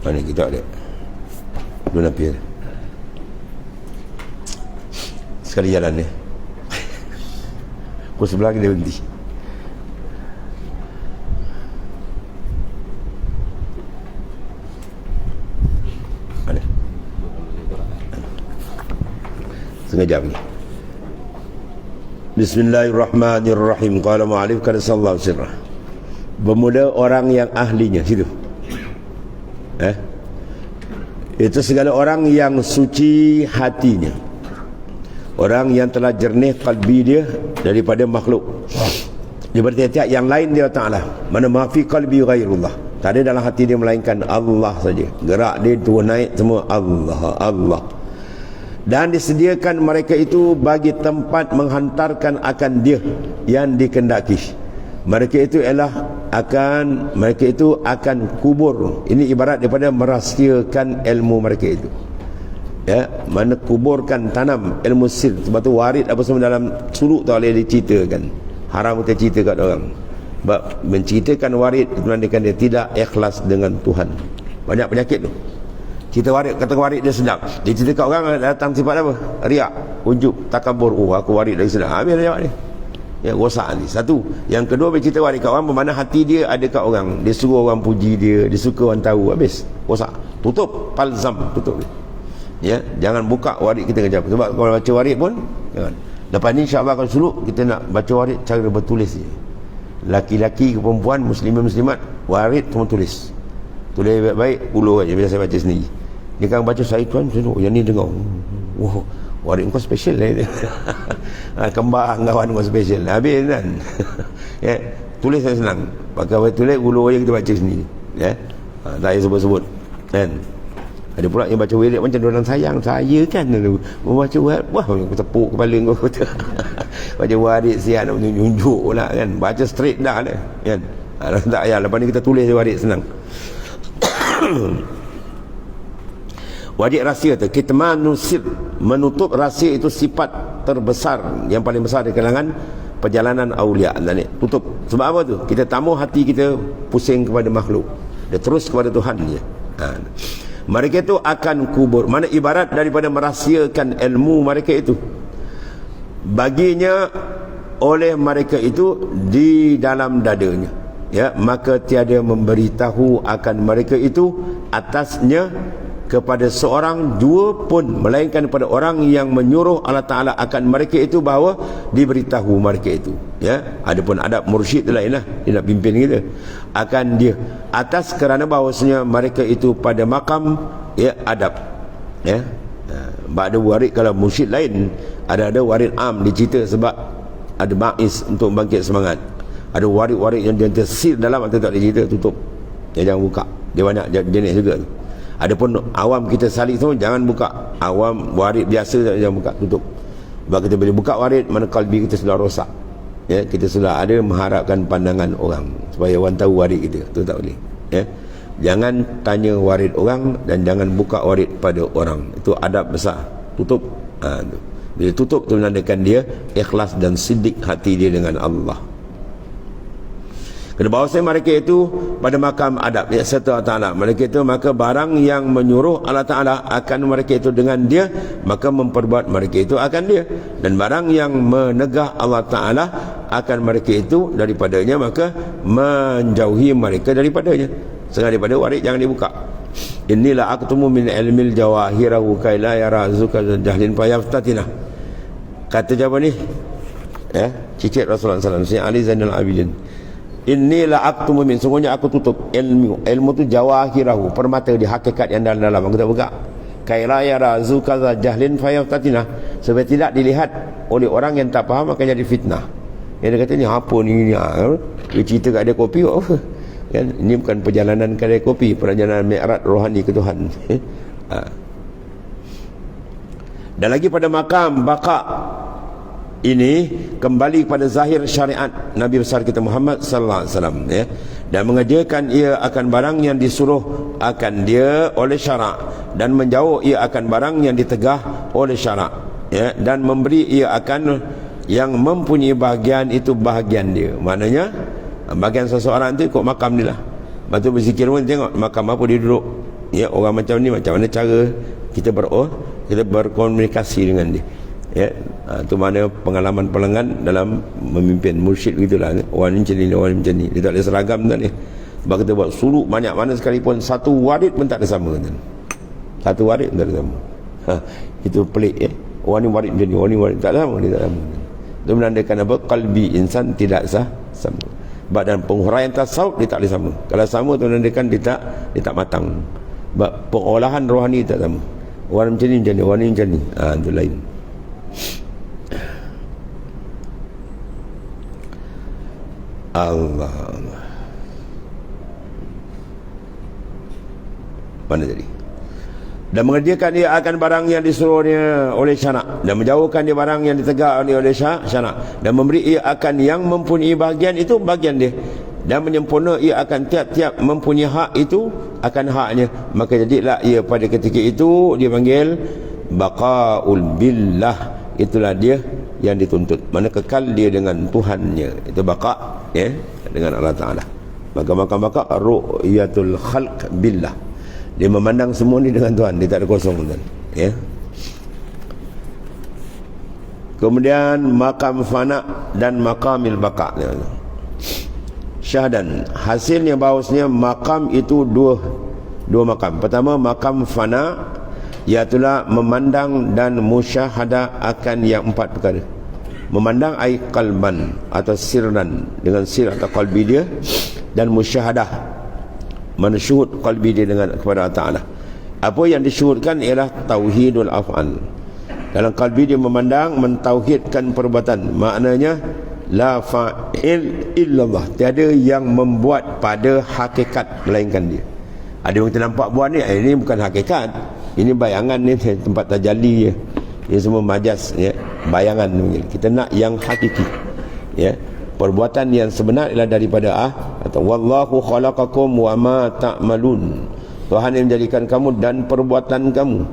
Mana kita ada Dua Nabi sekali jalan ni. Pukul sebelah kita berhenti. Mana? Setengah jam ni. Bismillahirrahmanirrahim. Qala mu'alif kana sallallahu sirrah. Bermula orang yang ahlinya situ. Itu segala orang yang suci hatinya, orang yang telah jernih kalbi dia daripada makhluk, daripada tiap-tiap yang lain dia Ta'ala. Mana mafi kalbi ghairullah, tak ada dalam hati dia melainkan Allah saja. Gerak dia turun naik semua Allah, Allah. Dan disediakan mereka itu bagi tempat menghantarkan akan dia yang dikendaki. Mereka itu akan kubur. Ini ibarat daripada merahsiakan ilmu mereka itu. Ya, mana kuburkan tanam ilmu sir. Sebab tu warid apa semua dalam suluk tak boleh diceritakan. Haram kita cerita kat orang. Sebab menceritakan warid itu menandakan dia tidak ikhlas dengan Tuhan. Banyak penyakit tu. Cerita warid, kata warid dia sedap. Dia cerita kat orang datang sifat apa? Riak, ujub, takabur. Oh, aku warid lagi sedap. Habis dah jawab ni. Ya, rosak ni. Satu. Yang kedua, dia cerita warid kat orang bermakna hati dia ada kat orang. Dia suruh orang puji dia, dia suka orang tahu. Habis. Rosak. Tutup. Palzam. Tutup. Ya, jangan buka warid kita kejap. Sebab kalau baca warid pun jangan. Lepas ni insya-Allah kalau suluk kita nak baca warid cara bertulis je. Laki-laki ke perempuan, muslimin-muslimat, warid semua tulis. Tulis baik-baik, ulur aja biasa saya baca sendiri. Dia kan baca saya tuan, yang ni dengar. Wah, warid kau special lah. Kembar kawan kau special. Habis kan. Ya, tulis saya senang. Pakai tulis ulur aja kita baca sendiri. Ya. Tak payah sebut-sebut. Kan? Ada pula yang baca wirid macam orang sayang saya kan dulu. Membaca wirid, wah aku tepuk kepala kau. Baca wirid siap nak tunjuk pula kan. Baca straight dah kan. Tak payah, lepas ni kita tulis wirid senang. Wajib rahsia tu kitmanu sir, menutup rahsia itu sifat terbesar yang paling besar di kalangan perjalanan aulia. Dan tutup. Sebab apa tu? Kita tamu hati kita pusing kepada makhluk. Dia terus kepada Tuhan je. Mereka itu akan kubur. Mana ibarat daripada merahsiakan ilmu mereka itu baginya oleh mereka itu di dalam dadanya. Ya, maka tiada memberitahu akan mereka itu atasnya kepada seorang dua pun, melainkan kepada orang yang menyuruh Allah Ta'ala akan mereka itu bahawa diberitahu mereka itu. Ya, adapun adab mursyid tu lain lah, dia nak pimpin kita akan dia atas kerana bahawasanya mereka itu pada makam ya adab. Ya, ada warid kalau mursyid lain, ada warid am dicerita sebab ada ba'is untuk bangkit semangat. Ada warid-warid yang dia tersir dalam atau tak dicerita, tutup. Ya, jangan buka. Dia banyak jenis juga tu. Adapun awam kita salik semua jangan buka. Awam warid biasa jangan buka, tutup. Sebab kita boleh buka warid mana kalbi kita sudah rosak. Ya, kita sudah ada mengharapkan pandangan orang supaya orang tahu warid kita. Tu tak boleh. Ya. Jangan tanya warid orang dan jangan buka warid pada orang. Itu adab besar. Tutup. Tu. Bila tutup tu menandakan dia ikhlas dan siddiq hati dia dengan Allah. Kerana bahawasanya mereka itu pada makam adab ya, serta Allah Ta'ala. Mereka itu maka barang yang menyuruh Allah Ta'ala akan mereka itu dengan dia, maka memperbuat mereka itu akan dia. Dan barang yang menegah Allah Ta'ala akan mereka itu daripadanya, maka menjauhi mereka daripadanya. Sehingga daripada warid jangan dibuka. Inilah aqtumu min ilmil jawahirahu kaila yarazuka jahlin fayaftatina. Kata jawab ni ya, cicit Rasulullah SAW, Sayyidina Ali Zainal Abidin. Inilah aktumu min, sungguhnya aku tutup ilmu tu jawahirahu, permata di hakikat yang dalam-dalam aku tak buka. Kaila yarazu kaza jahlin fayaftatina, supaya tidak dilihat oleh orang yang tak faham akan jadi fitnah. Yang dia kata ni apa ni dia cerita kat dia kopi apa kan, ini bukan perjalanan kedai kopi, perjalanan mi'raj rohani ke Tuhan. Dan lagi pada makam baka ini kembali kepada zahir syariat Nabi besar kita Muhammad sallallahu alaihi wasallam ya, dan mengerjakan ia akan barang yang disuruh akan dia oleh syarak, dan menjauh ia akan barang yang ditegah oleh syarak ya, dan memberi ia akan yang mempunyai bahagian itu bahagian dia. Maknanya bahagian seseorang tu ikut makam dia lah. Lepas tu berzikir pun tengok makam apa dia duduk Ya, orang macam ni macam mana cara kita kita berkomunikasi dengan dia. Ya, tu mana pengalaman pelanggan dalam memimpin mursyid gitulah. Orang ni macam ni, orang ni macam ni. Dia tak ada seragam tak ni. Sebab kita buat suluk banyak mana sekalipun, satu warid pun tak ada sama kan. Satu warid pun tak ada sama. Itu pelik ya. Orang ni warid macam ni, orang ni warid tak sama, dia tak sama. Itu menandakan apa? Qalbi insan tidak sama. Sebab dalam penghuraian tasawuf dia tak boleh sama. Kalau sama tu menandakan dia tak matang. Sebab pengolahan rohani tak sama. Orang macam ni macam ni, orang ni macam ni. Itu lain. Allah. Mana tadi? Dan mengerjakan dia akan barang yang disuruhnya oleh syarak, dan menjauhkan dia barang yang ditegak oleh syarak, dan memberi ia akan yang mempunyai bahagian itu bahagian dia, dan menyempurna ia akan tiap-tiap mempunyai hak itu akan haknya. Maka jadilah ia pada ketika itu dia panggil baqaul billah. Itulah dia yang dituntut, mana kekal dia dengan Tuhannya. Itu baqa ya, dengan Allah Ta'ala. Maka baqa ru'yatul khalq billah. Dia memandang semua ni dengan Tuhan, dia tak ada kosong Tuhan. Ya. Kemudian makam fana dan makamil baqa. Syahdan, hasilnya bahawasanya makam itu dua makam. Pertama makam fana, iaitulah memandang dan musyahadah akan yang empat perkara. Memandang ai qalban atau sirran, dengan sir atau qalbi dia, dan musyahadah mana syuhud qalbi dia dengan kepada Allah Ta'ala. Apa yang disyuhudkan ialah tauhidul af'al. Dalam qalbi dia memandang, mentauhidkan perbuatan. Maknanya la fa'il illallah, tiada yang membuat pada hakikat melainkan dia. Ada yang kita nampak buat ni, ini bukan hakikat, ini bayangan ni, tempat tajalli je. Ini semua majas ya, bayangan. Kita nak yang hakiki ya. Perbuatan yang sebenar ialah daripada atau wallahu khalaqakum wa ma ta'malun. Tuhan yang menjadikan kamu dan perbuatan kamu.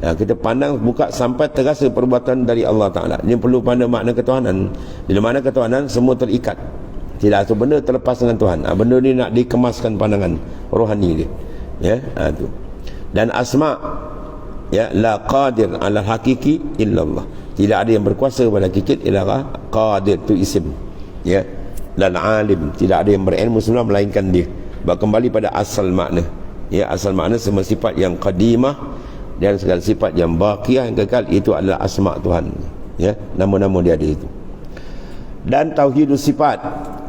Kita pandang buka sampai terasa perbuatan dari Allah Ta'ala. Ini perlu pandang makna ketuhanan. Bila makna ketuhanan semua terikat, tidak satu benda terlepas dengan Tuhan. Benda ni nak dikemaskan pandangan rohani dia ya. Tu. Dan asma ya, la qadir ala hakiki illallah. Tidak ada yang berkuasa pada hakikat ialah qadir, tu isim ya. Dan alim, tidak ada yang berilmu semua melainkan dia. Kembali pada asal makna ya. Asal makna semua sifat yang qadimah dan segala sifat yang baqiyah yang kekal, itu adalah asma Tuhan ya. Nama-nama dia ada itu. Dan tauhidus sifat,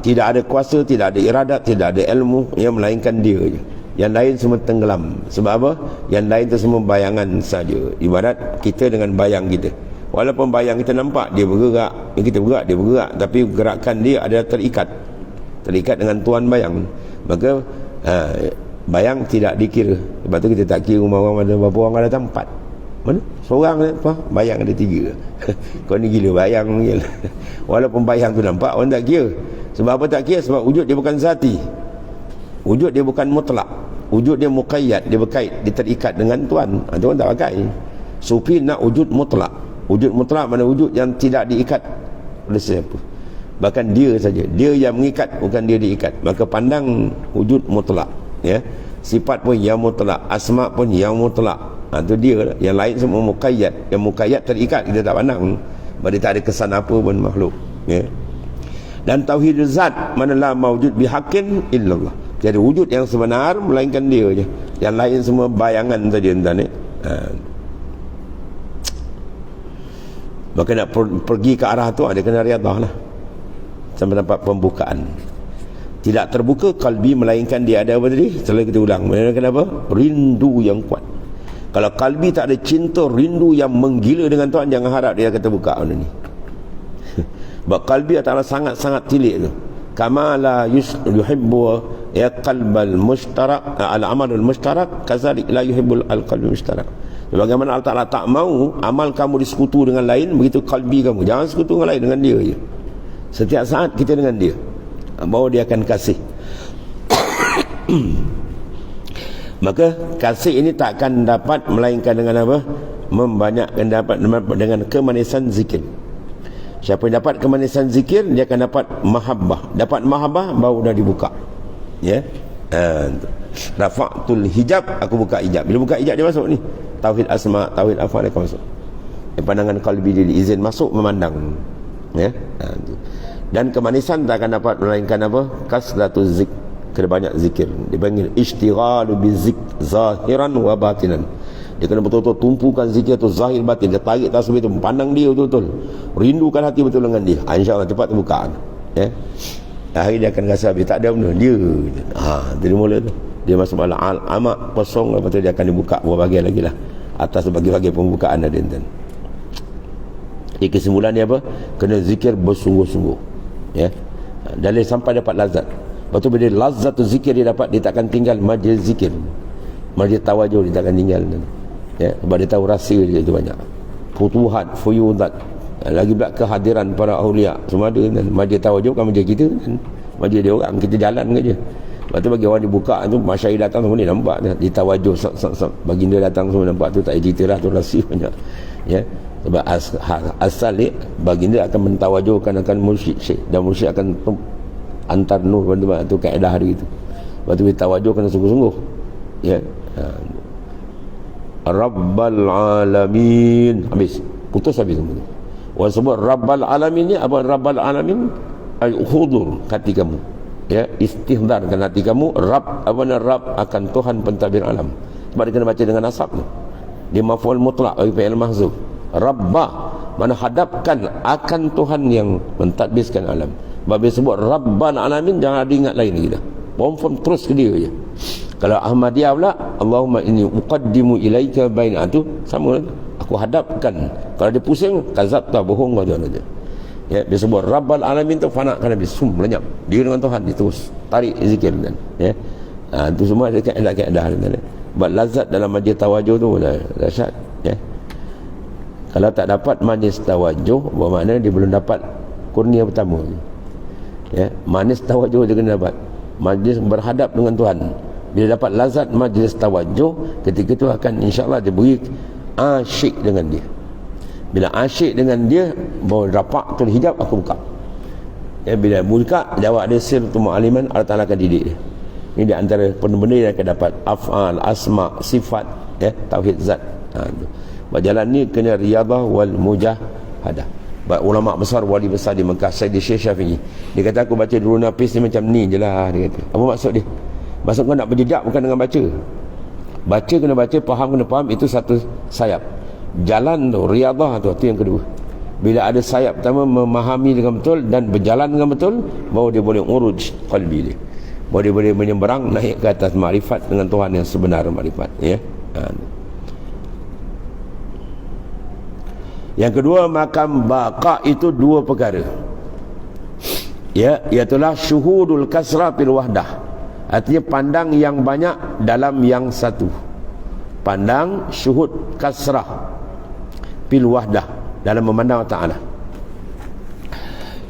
tidak ada kuasa, tidak ada iradat, tidak ada ilmu yang melainkan dia je. Yang lain semua tenggelam. Sebab apa? Yang lain itu semua bayangan saja. Ibarat kita dengan bayang kita. Walaupun bayang kita nampak dia bergerak, kita bergerak, dia bergerak, tapi gerakan dia adalah terikat dengan tuan bayang. Maka bayang tidak dikira. Sebab tu kita tak kira rumah orang ada berapa orang, ada tempat. Mana? Seorang apa? Bayang ada 3. Kau ni gila bayang je. Walaupun bayang tu nampak, orang tak kira. Sebab apa tak kira? Sebab wujud dia bukan zati. Wujud dia bukan mutlak. Wujud dia muqayyad, dia berkait, dia terikat dengan Tuhan. Itu orang tak pakai. Sufi nak wujud mutlak. Wujud mutlak mana wujud yang tidak diikat oleh siapa. Bahkan dia saja, dia yang mengikat, bukan dia diikat. Maka pandang wujud mutlak ya. Sifat pun yang mutlak, asma pun yang mutlak. Itu dia lah. Yang lain semua muqayyad. Yang muqayyad terikat, kita tak pandang. Sebab dia tak ada kesan apa pun makhluk ya. Dan tauhidul zat, mana la mawjud bihaqqin illallah. Jadi wujud yang sebenar melainkan dia je. Yang lain semua bayangan saja entah ni. Maka nak pergi ke arah tu ada kena riadah lah, sampai dapat pembukaan. Tidak terbuka kalbi melainkan dia ada apa tadi? Setelah kita ulang, melainkan apa? Rindu yang kuat. Kalau kalbi tak ada cinta, rindu yang menggila dengan Tuhan, jangan harap dia akan terbuka benda ni. Sebab kalbi adalah sangat-sangat tilik tu. Kama la yuhibbu ya qalbal mushtarak al-amalul mushtarak, kazalik la yuhibbul al-qalbul mushtarak. Bagaimana Allah Ta'ala tak mau amal kamu disekutu dengan lain, begitu kalbi kamu jangan sekutu dengan lain, dengan dia je. Setiap saat kita dengan dia, bahawa dia akan kasih. Maka kasih ini tak akan dapat melainkan dengan apa? Membanyakkan, dapat dengan kemanisan zikir. Siapa yang dapat kemanisan zikir, dia akan dapat mahabbah. Dapat mahabbah, baru dah dibuka ya. Rafa'tul hijab, aku buka hijab. Bila buka hijab dia masuk ni. Tauhid asma, tauhid afal dia masuk. Pandangan qalbi dia izin masuk memandang. Ya. Dan kemanisan tak akan dapat melainkan apa? Kasratuz zik, kena banyak zikir. Dipanggil ishtighalu bizik zahiran wa batinan. Dia kena betul-betul tumpukan zikir tu zahir batin. Dia tarik tasbih tu, pandang dia betul-betul, rindukan hati betul dengan dia. InsyaAllah cepat terbuka. Ya. Akhir dia akan rasa habis tak ada benda dia. Dari mula tu dia masuk malam amat kosong. Lepas tu dia akan dibuka beberapa bahagian lagi lah. Atas bagi-bagi pembukaan ada tuan. Kesimpulan dia apa? Kena zikir bersungguh-sungguh. Ya. Dan dia sampai dapat lazat. Lepas tu bila lazat tu zikir dia dapat, dia takkan tinggal majlis zikir, majlis tawajuh dia takkan tinggal. Ya. Sebab dia tahu rahsia dia itu banyak. Futuhat, fuyudat, lagi pula kehadiran para awliya semua ada kan. Majlis tawajuh kan majlis kita kan, majlis dia orang, kita jalan ke je. Lepas tu bagi orang dibuka tu, masyarakat datang semua ni nampak dia tawajuh baginda datang semua nampak tu, tak cerita lah tu, rahsia banyak. Ya. Sebab asal ni baginda akan mentawajuhkan akan mursyid syekh, dan mursyid akan antar nur tu kaedah hari itu. Lepas tu tawajuh kena sungguh-sungguh. Ya. Rabbal alamin, habis putus habis tu. Orang sebut Rabbal alamin ni apa? Rabbal alamin ay hudur hati kamu. Ya, istihdarkan hati kamu. Rabb apa nama Rabb akan Tuhan pentadbir alam. Sebab dia kena baca dengan nasab tu. Dia maf'ul mutlak bagi fi'il mahzuf. Rabbah mana hadapkan akan Tuhan yang mentadbirkan alam. Sebab dia sebut Rabbal alamin, jangan ada ingat lain lagi dah. Confirm terus ke dia je. Kalau Ahmadiyah pula, Allahumma inni uqaddimu ilaika baina, tu sama lah. Aku hadapkan. Kalau dia pusing, kazabta, bohong kau tuan aja. Ya, dia sebut Rabbal alamin tu fana kan habis lenyap. Dia dengan Tuhan dia terus tarik zikir kan. Ya. Tu semua ada kaedah kan. Buat lazat dalam majlis tawajuh tu dah dahsyat. Ya. Kalau tak dapat majlis tawajuh, bermakna dia belum dapat kurnia pertama. Ya, majlis tawajuh dia kena dapat. Majlis berhadap dengan Tuhan. Bila dapat lazat majlis tawajuh, ketika itu akan insya-Allah dia beri asyik dengan dia. Bila asyik dengan dia, bawa rafa'tul hijab, aku buka. Ya, bila buka, jawab dia sirtu mu'aliman, Allah Ta'ala akan didik dia. Ini di antara benda-benda yang akan dapat af'al, asma, sifat, ya, tauhid zat. Jalan ni kena riyadah wal mujahadah. Ulama besar, wali besar di Mekah, Sayyid Syekh Syafi'i, dia kata aku baca dulu nafis ni macam ni je lah. Dia kata, apa maksud dia? Maksud kau nak berjejak bukan dengan baca. Baca kena baca, faham kena faham, itu satu sayap. Jalan tu, riyadah tu yang kedua. Bila ada sayap pertama, memahami dengan betul dan berjalan dengan betul, baru dia boleh uruj qalbi dia, baru dia boleh menyeberang naik ke atas makrifat dengan Tuhan yang sebenar makrifat. Ya. Yang kedua, makam baqa itu dua perkara. Ya, iaitulah syuhudul kasra fil wahdah. Artinya pandang yang banyak dalam yang satu. Pandang syuhud kasrah fil wahdah, dalam memandang Ta'ala.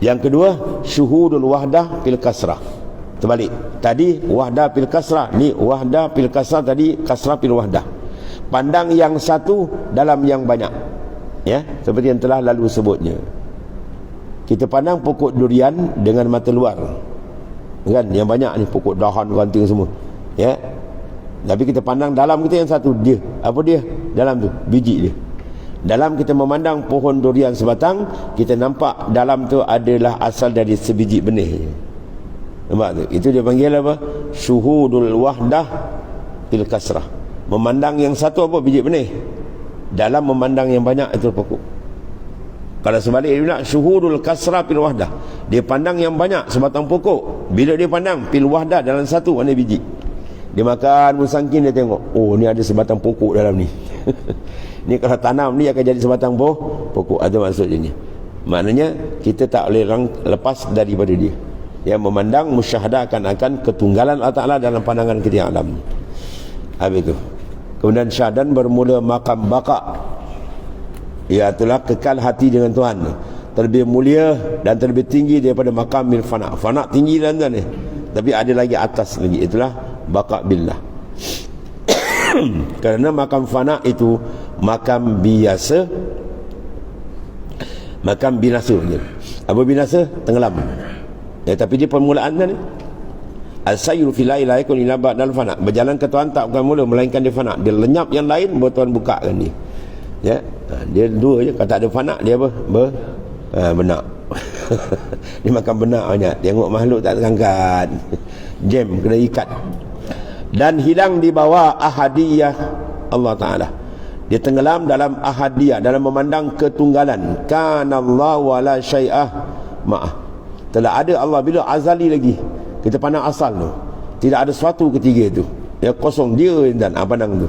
Yang kedua, syuhudul wahdah fil kasrah. Terbalik. Tadi wahdah fil kasrah, ni wahdah fil kasrah, tadi kasrah fil wahdah. Pandang yang satu dalam yang banyak. Ya, seperti yang telah lalu sebutnya. Kita pandang pokok durian dengan mata luar. Kan, yang banyak ni pokok dahan, ranting semua. Ya. Tapi kita pandang dalam kita yang satu, dia. Apa dia? Dalam tu, biji dia. Dalam kita memandang pohon durian sebatang, kita nampak dalam tu adalah asal dari sebiji benih. Nampak tu? Itu dia panggil apa? Syuhudul wahdah fil kasrah. Memandang yang satu apa? Biji benih. Dalam memandang yang banyak itu pokok. Kalau sebalik dia nak syuhudul kasrah fil wahdah, dia pandang yang banyak sebatang pokok. Bila dia pandang fil wahdah dalam satu, mana biji. Dia makan musangkin, dia tengok, oh ni ada sebatang pokok dalam ni. Ni kalau tanam ni akan jadi sebatang pokok. Ada maksudnya. Maknanya kita tak boleh lepas daripada dia. Yang memandang musyahadah akan ketunggalan Allah Ta'ala dalam pandangan kita yang alam. Habis itu. Kemudian syahadan bermula makam baqa. Iaitulah kekal hati dengan Tuhan. Terlebih mulia dan terlebih tinggi daripada makam bil fana. Fana tinggi dan ni. Tapi ada lagi atas lagi. Itulah baqa billah. Kerana makam fana itu makam biasa, makam binasa. Apa binasa? Tenggelam. Ya, tapi dia permulaan ni. Al-sayru fil lail la yakun illa ba'dal fana. Berjalan ke Tuhan tak bukan mula melainkan dia fana. Dia lenyap yang lain baru Tuhan bukakan dia. Ya. Dia dua je, kalau tak ada fana dia apa? Benak. Dia makan benak banyak. Tengok makhluk tak terangkat. Jam kena ikat. Dan hilang di bawah ahadiyah Allah Ta'ala. Dia tenggelam dalam ahadiyah, dalam memandang ketunggalan. Kanallahu wala syai'ah ma'ah. Telah ada Allah bila azali lagi. Kita pandang asal tu. Tidak ada sesuatu ketiga tu. Ya, kosong dia dan pandang tu.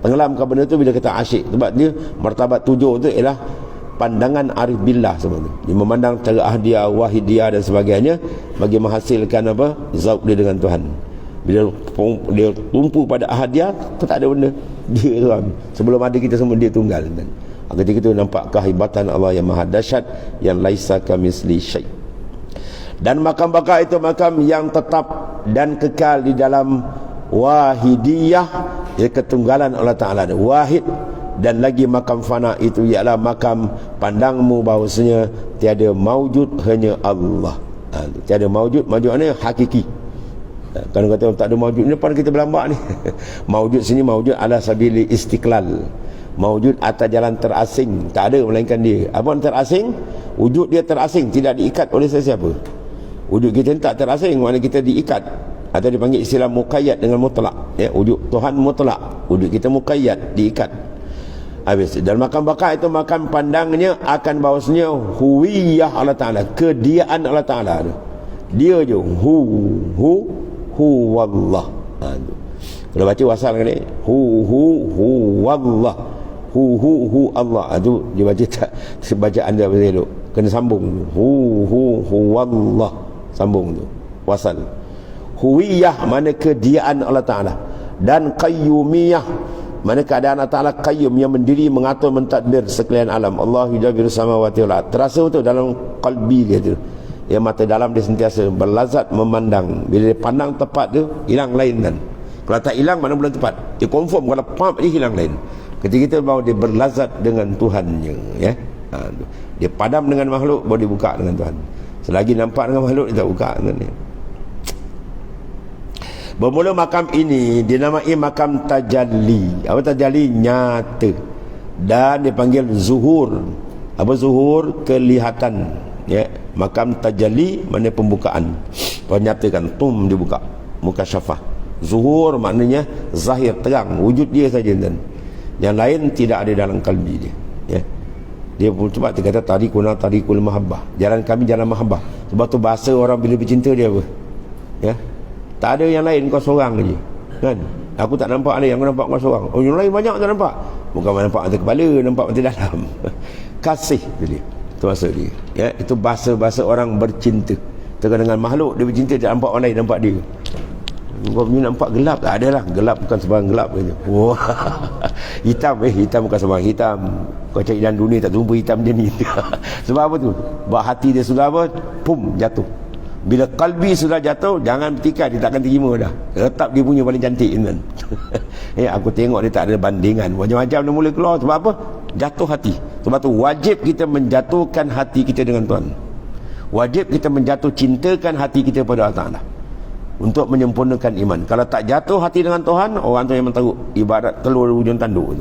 Tenggelamkan benda tu bila kita asyik. Sebab dia martabat 7 tu ialah pandangan arif billah semua tu. Dia memandang cara ahadiyah, wahidiyah dan sebagainya bagi menghasilkan apa? Zauq dia dengan Tuhan. Bila dia tumpu pada ahadiyah, tak ada benda. Dia Tuhan. Sebelum ada kita semua dia tunggal. Dan ketika itu nampak kehebatan Allah yang maha dahsyat, yang laisa kamisli syai'. Dan makam baka itu makam yang tetap dan kekal di dalam wahidiyah, ya, ketunggalan Allah Ta'ala, wahid. Dan lagi makam fana itu ialah makam pandangmu bahawasanya tiada maujud, hanya Allah. Tiada maujud, maujud ni hakiki. Kalau kata tak ada maujud ni, depan kita berlambak ni. Maujud sini maujud ala sabili istiqlal, maujud atas jalan terasing, tak ada melainkan dia. Apa terasing? Wujud dia terasing, tidak diikat oleh sesiapa. Wujud kita tak terasing, maknanya kita diikat, atau dipanggil istilah muqayyad dengan mutlak, ya, wujud Tuhan mutlak, wujud kita muqayyad, diikat. Habis. Dan makam baka itu makam pandangnya akan bahawasanya huwiyah Allah Ta'ala, kediaan Allah Ta'ala. Dia je hu wallah. Kalau baca wasal kan ni, hu wallah, hu Allah. Itu dia baca tak sebacaan dia betul elok, kena sambung hu wallah, sambung tu wasal. Huwiyah mana kediaan Allah Ta'ala, dan qayyumiyah mana keadaan Allah Ta'ala qayyum, yang mendiri, mengatur, mentadbir sekalian alam. Allah yudabiru samawati wal ard. Terasa betul dalam qalbi dia tu, ya, mata dalam dia sentiasa berlazat memandang. Bila dia pandang tepat tu, hilang lain kan. Kalau tak hilang, mana belum tepat. Dia confirm, kalau pump dia hilang lain. Ketika itu baru dia berlazat dengan Tuhannya, ya. Dia padam dengan makhluk, baru dia buka dengan Tuhan. Selagi nampak dengan makhluk, dia tak buka dengan dia. Bermula makam ini dinamai makam tajalli. Apa tajalli? Nyata. Dan dipanggil zuhur. Apa zuhur? Kelihatan, ya. Makam tajalli mana pembukaan, penyatakan, dibuka, mukasyafah. Zuhur maknanya zahir, terang, wujud dia saja, dan yang lain tidak ada dalam kalbi dia, ya. Dia pun sebab dia kata tarikul mahabbah, jalan kami jalan mahabbah. Sebab tu bahasa orang bila bercinta dia apa, ya, tak ada yang lain, kau seorang je kan. Aku tak nampak ada yang kau nampak, kau seorang. Oh, yang lain banyak tak nampak. Bukan nampak mata kepala, nampak mata dalam. Kasih tu dia, itu maksud dia, ya. Itu bahasa orang bercinta. Tengah dengan makhluk dia bercinta, tak nampak orang lain, nampak dia. Kau punya nampak gelap, tak ada lah. Gelap bukan sebarang gelap je. Wah. Hitam bukan sebarang hitam. Kau cari dalam dunia tak jumpa hitam dia ni. Sebab apa tu? Sebab hati dia sudah apa? Pum, jatuh. Bila kalbi sudah jatuh, jangan bertikai, dia takkan terima dah. Tetap dia punya paling cantik kan. Ya, aku tengok dia tak ada bandingan. Macam-macam dia mula keluar. Sebab apa? Jatuh hati. Sebab tu wajib kita menjatuhkan hati kita dengan Tuhan. Wajib kita menjatuh cintakan hati kita pada Allah Ta'ala untuk menyempurnakan iman. Kalau tak jatuh hati dengan Tuhan, orang tu yang tahu ibadat telur ujung tanduk.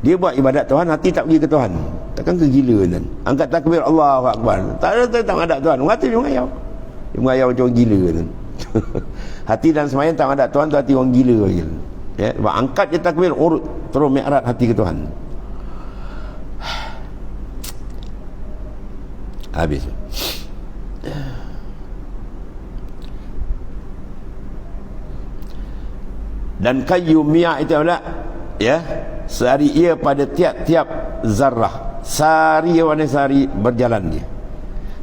Dia buat ibadat Tuhan, hati tak pergi ke Tuhan, takkan kegila kan. Angkat takbir Allahu Akbar, tak ada Tuhan, orang tu dia mengayau. Dia mengayau macam orang gila kan. Hati dan semayang tak ada Tuhan tu hati orang gila kan. Ya, sebab angkat je takbir, urut terus mi'raj hati ke Tuhan. Habis. Dan qayyumiyah itu adalah, ya, sehari ia pada tiap-tiap zarrah. Sehari mana sehari berjalan dia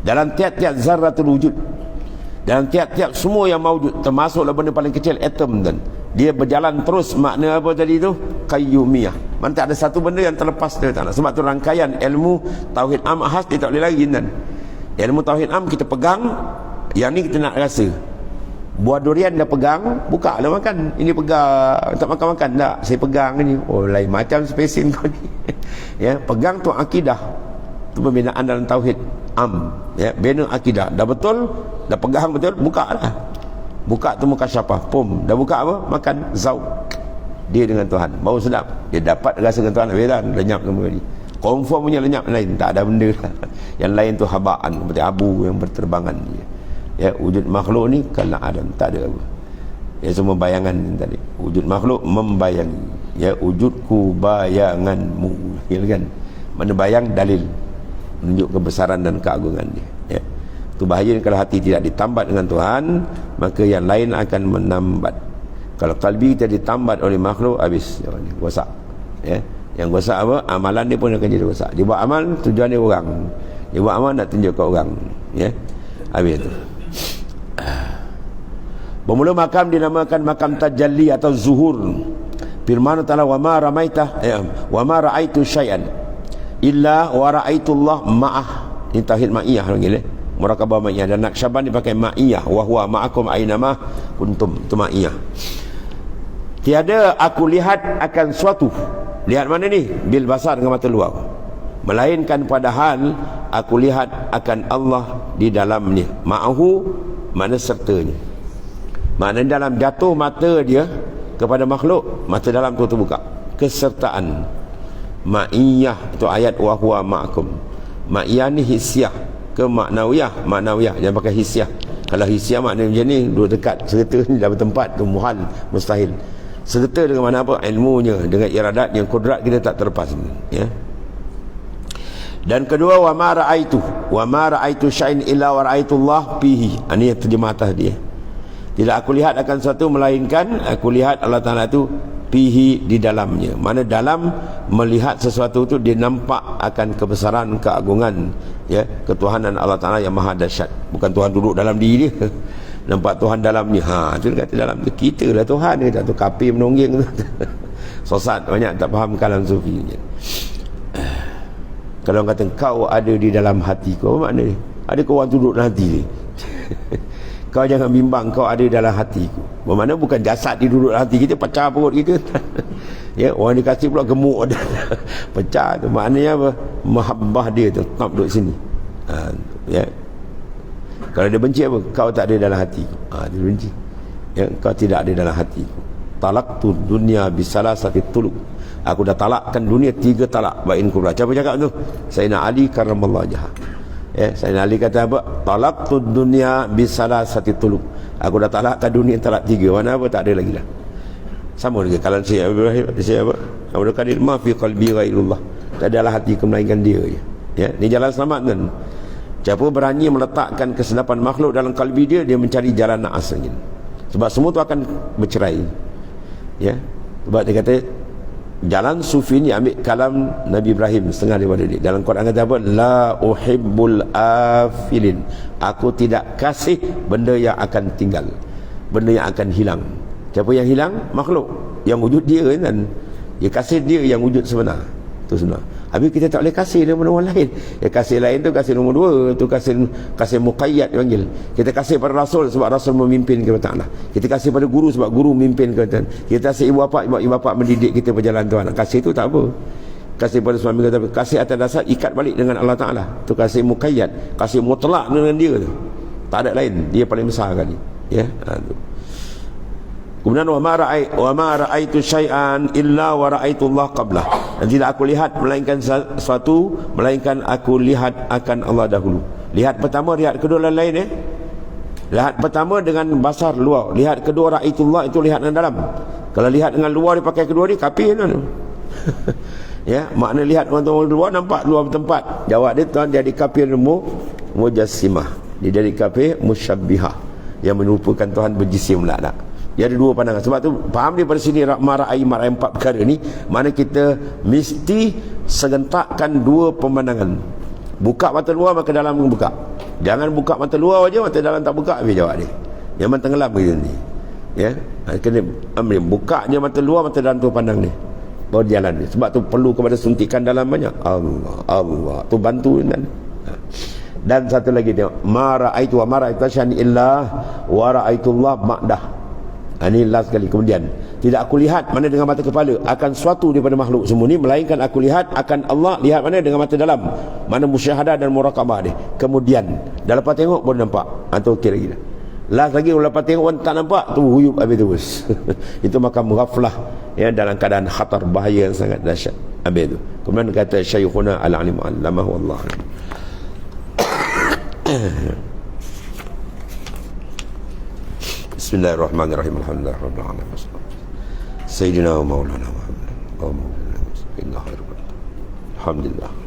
dalam tiap-tiap zarratul wujud, dalam tiap-tiap semua yang maujud, termasuklah benda paling kecil, atom, dan dia berjalan terus. Makna apa tadi tu? Qayyumiyah. Mana tak ada satu benda yang terlepas dari tanah. Sebab tu rangkaian ilmu tauhid am ahas dia tak boleh lagi kan. Ilmu tauhid am kita pegang, yang ni kita nak rasa. Buah durian dah pegang, buka lah makan. Ini pegang, tak makan-makan tak, saya pegang ni. Oh, lain macam spesies kau ni. Ya, pegang tu akidah. Tu pembinaan dalam tauhid am, ya, bina akidah. Dah betul, dah pegang betul, buka lah. Buka tu mukasyafah, pum, dah buka apa? Makan, zauq dia dengan Tuhan, bau sedap, dia dapat rasa dengan Tuhan, belan lenyap kembali. Confirm punya lenyap lain, tak ada benda yang lain tu habaan, seperti abu yang berterbangan. Ya, wujud makhluk ni kala adam, tak ada apa. Ya, semua bayangan tadi. Wujud makhluk membayangi. Ya, wujudku bayanganmu, ya kan? Mana bayang dalil menunjuk kebesaran dan keagungan dia. Ya. Itu bahaya kalau hati tidak ditambat dengan Tuhan, maka yang lain akan menambat. Kalau kalbi kita ditambat oleh makhluk, habis rosak. Ya. Yang rosak apa? Amalan dia pun akan jadi rosak. Dia buat amal tujuan dia orang. Dia buat amal nak tunjuk ke orang. Ya. Habis itu. Bermula makam dinamakan makam tajalli atau zuhur. Firman Allah, wa ma ramaita wa ma raaitu syai'an illa wa ra'aitullah ma'ah. Ini tauhid ma'iyah panggil murakabah ma'iyah. Dan Naqsyaband dipakai ma'iyah, wa huwa ma'akum ainama kuntum. Itu ma'iyah. Tiada aku lihat akan suatu. Lihat mana ni? Bil basar, dengan mata luar. Melainkan padahal aku lihat akan Allah di dalamnya. Ma'ahu, mana sertanya. Maknanya dalam jatuh mata dia kepada makhluk, mata dalam tu terbuka. Kesertaan. Ma'iyah, itu ayat wa huwa ma'akum. Ma'iyah ni hisyah ke maknawiyah? Maknawiyah, jangan pakai hisyah. Kalau hisyah maknanya macam ni, dua dekat, serta ni dah bertempat, tu muhal, mustahil. Serta dengan mana apa? Ilmunya, dengan iradatnya, kudrat kita tak terlepas. Ya. Dan kedua, wa ma ra'aitu syai'in illa wa ra'aitullah fihi. Ini terjemah atas dia. Tidak aku lihat akan sesuatu melainkan aku lihat Allah Ta'ala itu fihi, di dalamnya. Mana dalam melihat sesuatu itu dia nampak akan kebesaran, keagungan, ya, ketuhanan Allah Ta'ala yang maha dahsyat. Bukan Tuhan duduk dalam diri dia. Nampak Tuhan dalamnya. Itu kata dalam tu kita lah Tuhan, kata tu kafir menonggeng tu. Sesat banyak tak faham kalam sufi. Kalau orang kata kau ada di dalam hatiku, apa makna dia? Ada kau orang duduk dalam hati dia? Kau jangan bimbang, kau ada dalam hatiku. Bermakna bukan jasad dia duduk dalam hati kita, pecah perut kita. Ya, orang dikasih pula gemuk ada. Pecah tu. Maknanya apa? Mahabbah dia tu tetap duduk sini. Ya. Kalau dia benci apa? Kau tak ada dalam hatiku. Dia benci. Ya, kau tidak ada dalam hatiku. Talaqtu dunya bisalasati tuluk. Aku dah talakkan dunia 3 talak. Bain kubra. Siapa cakap tu? Sayyidina Ali karramallahu wajhah. Ya, Sayyidina Ali kata apa? Talaqtu dunya bisalasati tuluk. Aku dah talakkan dunia talak 3. Mana apa? Tak ada lagi dah. Sama juga kalau saya Ibrahim, saya apa? Abdul Qadir, ma fi qalbi ghairullah. Tak adalah hati melainkan dia je. Ya, ni jalan selamat kan. Siapa berani meletakkan kesedapan makhluk dalam kalbi dia, dia mencari jalan naas lagi. Sebab semua tu akan bercerai. Ya. Sebab dia kata jalan sufi ni ambil kalam Nabi Ibrahim setengah daripada dia. Dalam Quran kata apa? La uhibbul afilin. Aku tidak kasih benda yang akan tinggal, benda yang akan hilang. Siapa yang hilang? Makhluk. Yang wujud dia kan. Dia kasih dia yang wujud sebenar. Itu sebenar. Habis kita tak boleh kasih dia benda orang lain. Ya, kasih lain tu kasih nombor 2. Tu kasih muqayyad dipanggil. Kita kasih pada Rasul sebab Rasul memimpin kepada Allah. Kita kasih pada guru sebab guru memimpin kepada Allah. Kita kasih ibu bapa sebab ibu bapa mendidik kita berjalan Tuhan. Kasih tu tak apa. Kasih pada suami kata kasih atas dasar ikat balik dengan Allah Ta'ala. Tu kasih muqayyad. Kasih mutlak dengan dia tu. Tak ada lain. Dia paling besar kali. Ya. Tu. Kemudian wa ma ra'aitu syai'an illa wa ra'aitullah qablah. Dan tidak aku lihat melainkan sesuatu melainkan aku lihat akan Allah dahulu. Lihat pertama, lihat kedua lain Lihat pertama dengan basar luar, lihat kedua ra'aitullah itu lihat dengan dalam. Kalau lihat dengan luar dia pakai kedua ni kafir kan. Ya, makna lihat orang luar nampak luar bertempat. Jawab dia tuan jadi kafir mujassimah. Dia jadi kafir musyabbihah yang menyerupakan Tuhan berjisim lah tak. Dia ada 2 pandangan. Sebab tu faham dia pada sini marai 4 perkara ni, mana kita mesti serentakkan 2 pemandangan. Buka mata luar maka dalam buka. Jangan buka mata luar aja, mata dalam tak buka. Habis jawab dia. Yang tenggelam kita ni. Ya. Kena ambil buka je mata luar, mata dalam tu pandang ni. Baru jalan ni. Sebab tu perlu kepada suntikan dalam banyak. Allah. Tu bantu kan. Dan satu lagi dia, ma ra'aitu wa ma ra'aitu syai'an illa wa ra'aitullah ma'dah. Ini last kali. Kemudian tidak aku lihat mana dengan mata kepala akan suatu daripada makhluk semua ni, melainkan aku lihat akan Allah. Lihat mana dengan mata dalam, mana musyahadah dan muraqabah dia. Kemudian dah lepas tengok baru nampak. Atau okey lagi dah. Last lagi kalau lepas tengok orang tak nampak, tu huyup habis terus. Itu makam ghaflah, ya, dalam keadaan khatar, bahaya yang sangat dahsyat habis tu. Kemudian kata Syekhuna al-alim allamah wallah. Bismillahirrahmanirrahim. Alhamdulillahirabbil alamin. Sayyidina wa maulana Muhammad. Alhamdulillah.